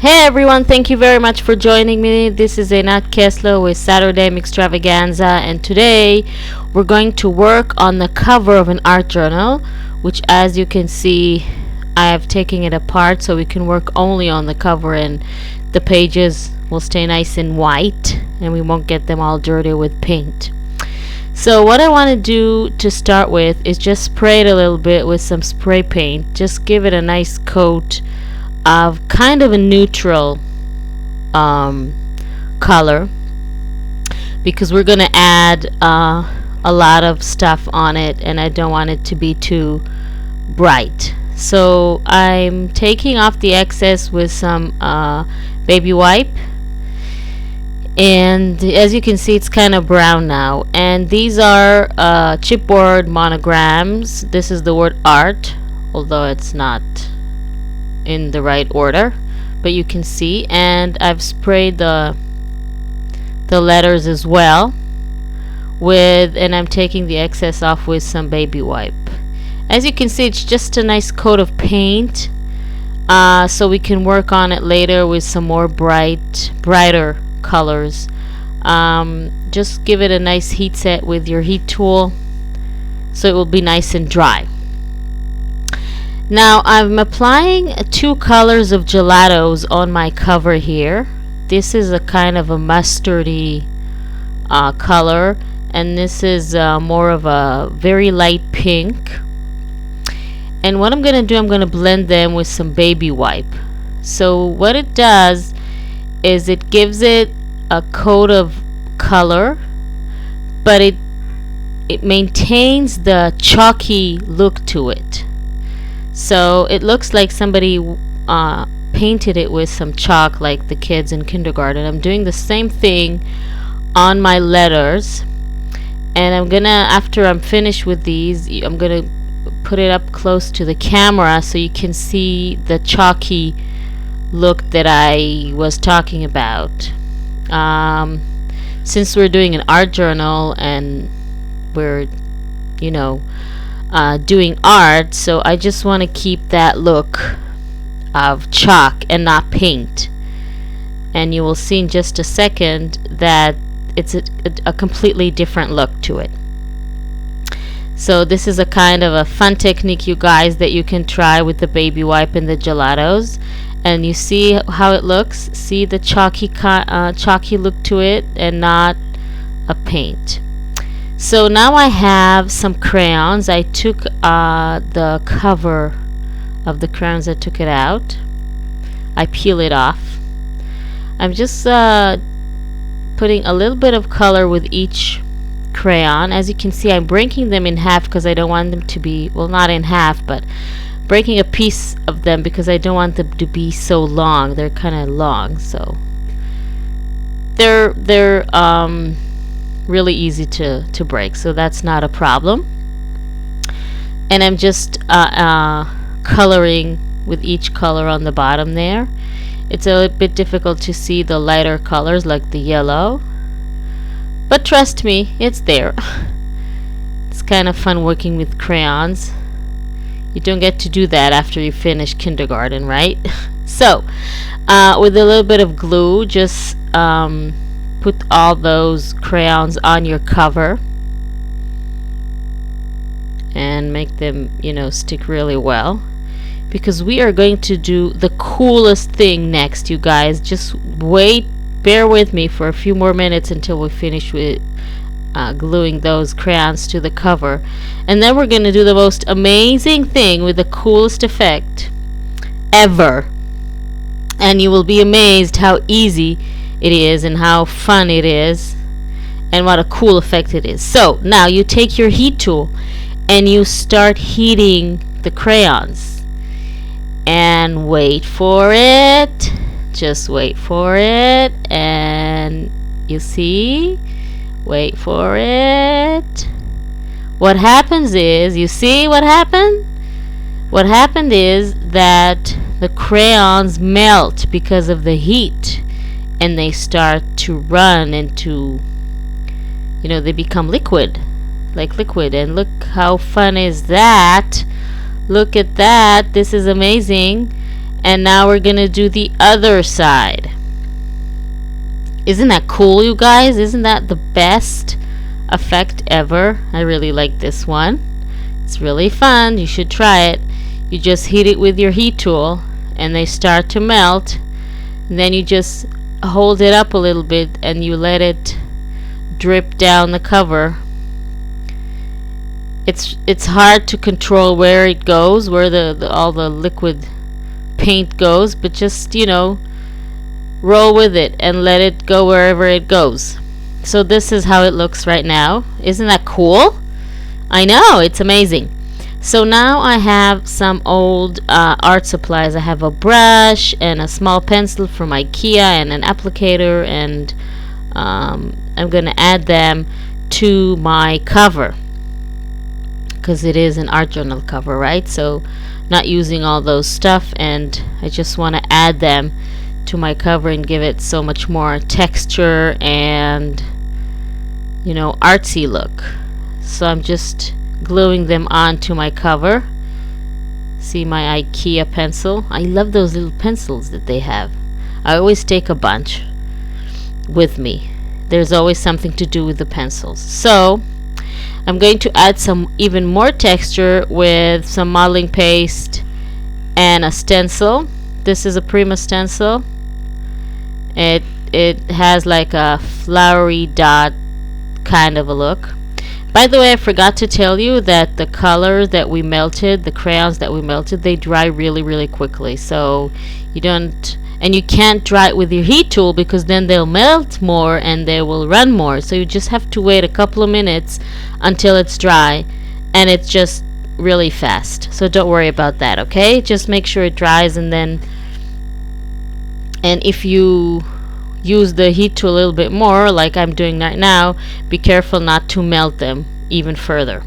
Hey everyone, thank you very much for joining me. This is Einat Kessler with Saturday Extravaganza, and today we're going to work on the cover of an art journal, which, as you can see, I have taken it apart so we can work only on the cover, and the pages will stay nice and white and we won't get them all dirty with paint. So what I want to do to start with is just spray it a little bit with some spray paint. Just give it a nice coat of kind of a neutral color, because we're going to add a lot of stuff on it and I don't want it to be too bright. So I'm taking off the excess with some baby wipe, and as you can see it's kind of brown now, and these are chipboard monograms. This is the word art, although it's not in the right order, but you can see, and I've sprayed the letters as well and I'm taking the excess off with some baby wipe. As you can see, it's just a nice coat of paint, so we can work on it later with some more brighter colors. Just give it a nice heat set with your heat tool so it will be nice and dry. Now I'm applying 2 colors of gelatos on my cover here. This is a kind of a mustardy color, and this is more of a very light pink. And what I'm going to do, I'm going to blend them with some baby wipe. So what it does is it gives it a coat of color, but it maintains the chalky look to it. So it looks like somebody painted it with some chalk, like the kids in kindergarten. I'm doing the same thing on my letters, and I'm gonna, after I'm finished with these, I'm gonna put it up close to the camera so you can see the chalky look that I was talking about. Since we're doing an art journal and we're, doing art, so I just want to keep that look of chalk and not paint, and you will see in just a second that it's a completely different look to it. So this is a kind of a fun technique, you guys, that you can try with the baby wipe and the gelatos, and you see how it looks. See the chalky look to it and not a paint. So now I have some crayons. I took the cover of the crayons, I took it out. I peel it off. I'm just putting a little bit of color with each crayon. As you can see, I'm breaking them in half because I don't want them to be, well, not in half, but breaking a piece of them because I don't want them to be so long. They're kind of long, so they're really easy to break, so that's not a problem. And I'm just coloring with each color on the bottom there. It's a bit difficult to see the lighter colors like the yellow, but trust me, it's there. It's kind of fun working with crayons. You don't get to do that after you finish kindergarten, right? So with a little bit of glue, just put all those crayons on your cover and make them, stick really well, because we are going to do the coolest thing next, you guys. Just bear with me for a few more minutes until we finish with gluing those crayons to the cover, and then we're going to do the most amazing thing with the coolest effect ever, and you will be amazed how easy it is and how fun it is and what a cool effect it is. So now you take your heat tool and you start heating the crayons, and wait for it, just wait for it, and you see, wait for it. What happens is, you see what happened? What happened is that the crayons melt because of the heat, and they start to run into, they become liquid, and look how fun is that. Look at that, this is amazing. And now we're gonna do the other side. Isn't that cool, you guys? Isn't that the best effect ever? I really like this one. It's really fun. You should try it. You just heat it with your heat tool and they start to melt. And then you just hold it up a little bit and you let it drip down the cover. It's hard to control where it goes, where all the liquid paint goes, but just, you know, roll with it and let it go wherever it goes. So this is how it looks right now. Isn't that cool? I know, it's amazing. So now I have some old art supplies. I have a brush and a small pencil from IKEA and an applicator, and I'm gonna add them to my cover because it is an art journal cover, right? So not using all those stuff, and I just want to add them to my cover and give it so much more texture and, you know, artsy look. So I'm just gluing them onto my cover. See my IKEA pencil? I love those little pencils that they have. I always take a bunch with me. There's always something to do with the pencils. So I'm going to add some even more texture with some modeling paste and a stencil. This is a Prima stencil. It has like a flowery dot kind of a look. By the way, I forgot to tell you that the colors that we melted, the crayons that we melted, they dry really, really quickly. So you don't, and you can't dry it with your heat tool because then they'll melt more and they will run more. So you just have to wait a couple of minutes until it's dry, and it's just really fast. So don't worry about that, okay? Just make sure it dries, and then, and if you use the heat tool a little bit more like I'm doing right now, be careful not to melt them even further.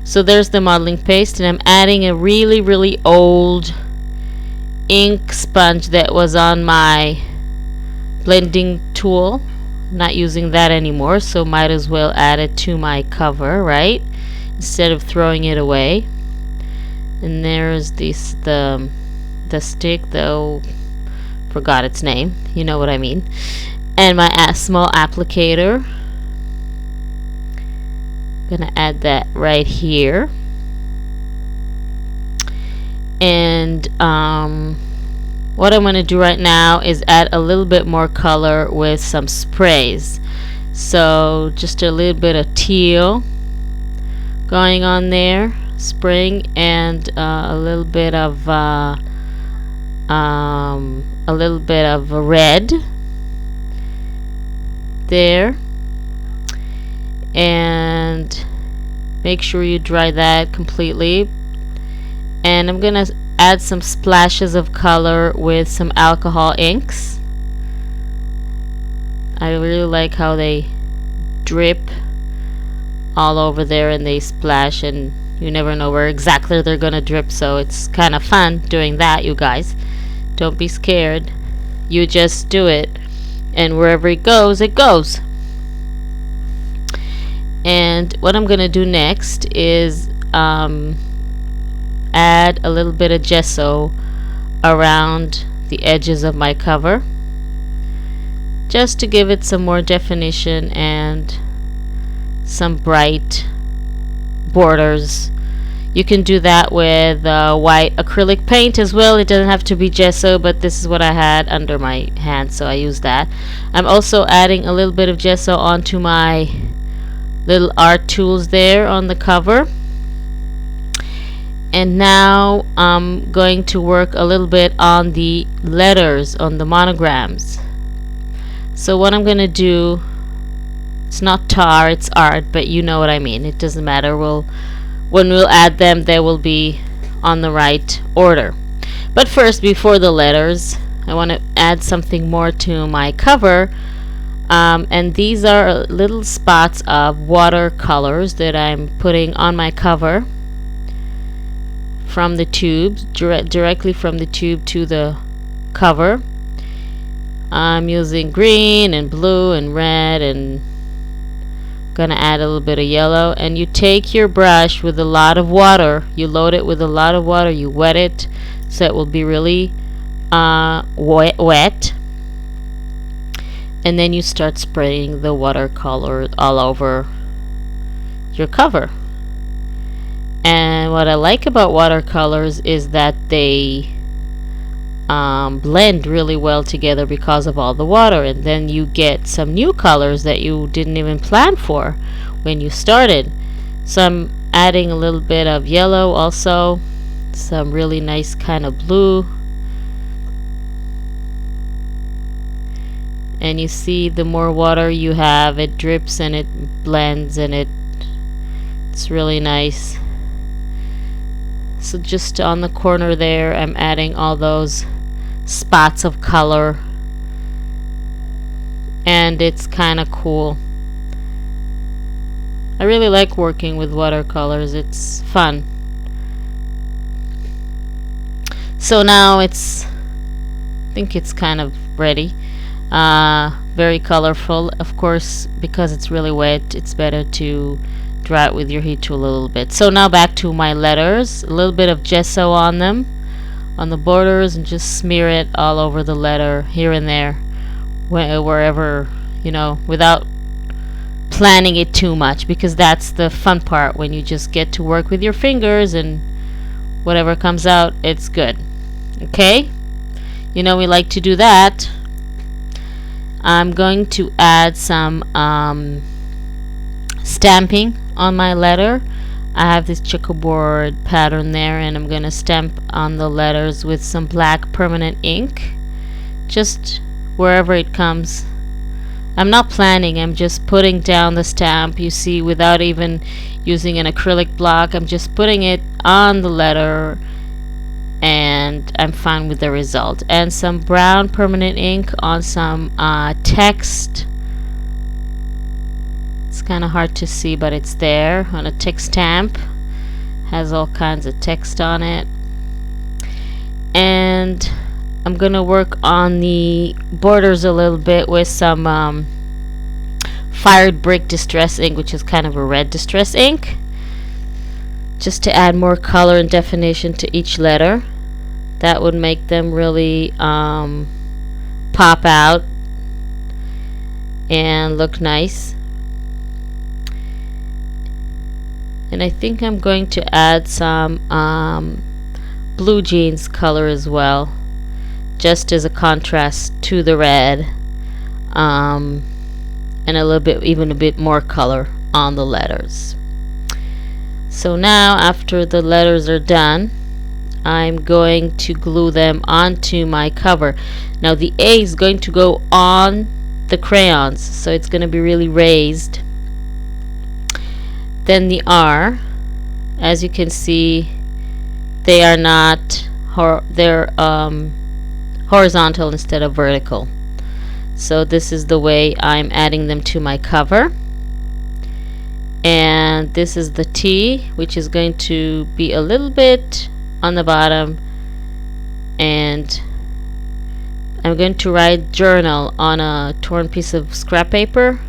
So there's the modeling paste, and I'm adding a really, really old ink sponge that was on my blending tool. Not using that anymore, so might as well add it to my cover, right, instead of throwing it away. And there's the stick, though forgot its name, you know what I mean, and my small applicator. Gonna add that right here, and what I'm gonna do right now is add a little bit more color with some sprays. So just a little bit of teal going on there, spraying, and a little bit of red there, and make sure you dry that completely. And I'm gonna add some splashes of color with some alcohol inks. I really like how they drip all over there and they splash, and you never know where exactly they're gonna drip, so it's kind of fun doing that, you guys. Don't be scared. You just do it, and wherever it goes, it goes. And what I'm gonna do next is add a little bit of gesso around the edges of my cover, just to give it some more definition and some bright borders. You can do that with white acrylic paint as well. It doesn't have to be gesso, but this is what I had under my hand, so I used that. I'm also adding a little bit of gesso onto my little art tools there on the cover. And now I'm going to work a little bit on the letters, on the monograms. So what I'm going to do, it's not tar, it's art, but you know what I mean. It doesn't matter. When we'll add them, they will be on the right order. But first, before the letters, I want to add something more to my cover. And these are little spots of watercolors that I'm putting on my cover from the tube, directly from the tube to the cover. I'm using green and blue and red, and gonna add a little bit of yellow. And you take your brush with a lot of water, you load it with a lot of water, you wet it so it will be really wet, and then you start spraying the watercolor all over your cover. And what I like about watercolors is that they blend really well together because of all the water, and then you get some new colors that you didn't even plan for when you started. So I'm adding a little bit of yellow, also some really nice kind of blue, and you see the more water you have, it drips and it blends, and it's really nice. So just on the corner there, I'm adding all those spots of color, and it's kind of cool. I really like working with watercolors, it's fun. So now I think it's kind of ready. Very colorful. Of course, because it's really wet, it's better to dry it with your heat tool a little bit. So now back to my letters. A little bit of gesso on them, on the borders, and just smear it all over the letter here and there, wherever, without planning it too much, because that's the fun part, when you just get to work with your fingers and whatever comes out, it's good. Okay? We like to do that. I'm going to add some stamping on my letter. I have this checkerboard pattern there, and I'm going to stamp on the letters with some black permanent ink, just wherever it comes. I'm not planning, I'm just putting down the stamp, you see, without even using an acrylic block. I'm just putting it on the letter, and I'm fine with the result. And some brown permanent ink on some text. It's kind of hard to see, but it's there on a text stamp. Has all kinds of text on it. And I'm gonna work on the borders a little bit with some Fired Brick Distress ink, which is kind of a red distress ink, just to add more color and definition to each letter. That would make them really pop out and look nice. And I think I'm going to add some blue jeans color as well, just as a contrast to the red, and a little bit, even a bit more color on the letters. So now, after the letters are done, I'm going to glue them onto my cover. Now the A is going to go on the crayons, so it's going to be really raised. Then the R, as you can see, they are not they're horizontal instead of vertical. So this is the way I'm adding them to my cover. And this is the T, which is going to be a little bit on the bottom, and I'm going to write journal on a torn piece of scrap paper,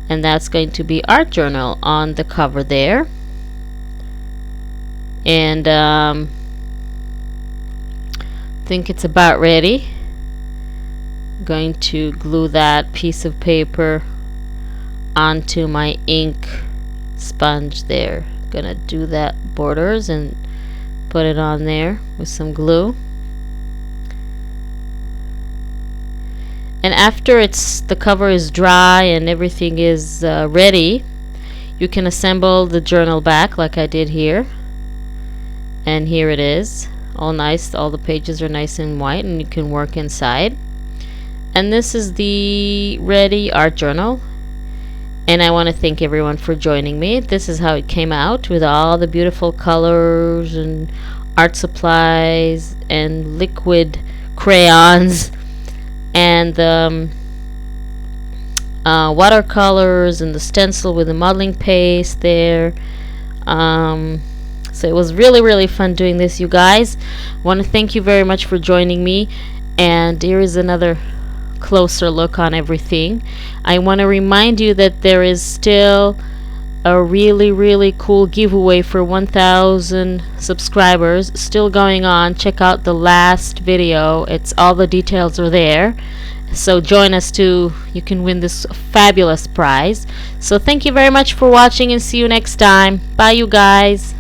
and that's going to be art journal on the cover there. And I think it's about ready. I'm going to glue that piece of paper onto my ink sponge there. Gonna do that borders and put it on there with some glue. And after the cover is dry and everything is ready, you can assemble the journal back like I did here. And here it is, all nice. All the pages are nice and white, and you can work inside. And this is the ready art journal. And I want to thank everyone for joining me. This is how it came out, with all the beautiful colors and art supplies and liquid crayons and the watercolors and the stencil with the modeling paste there. So it was really, really fun doing this, you guys. I want to thank you very much for joining me. And here is another closer look on everything. I want to remind you that there is still a really cool giveaway for 1000 subscribers still going on. Check out the last video, it's all the details are there. So join us too, you can win this fabulous prize. So thank you very much for watching and see you next time. Bye you guys.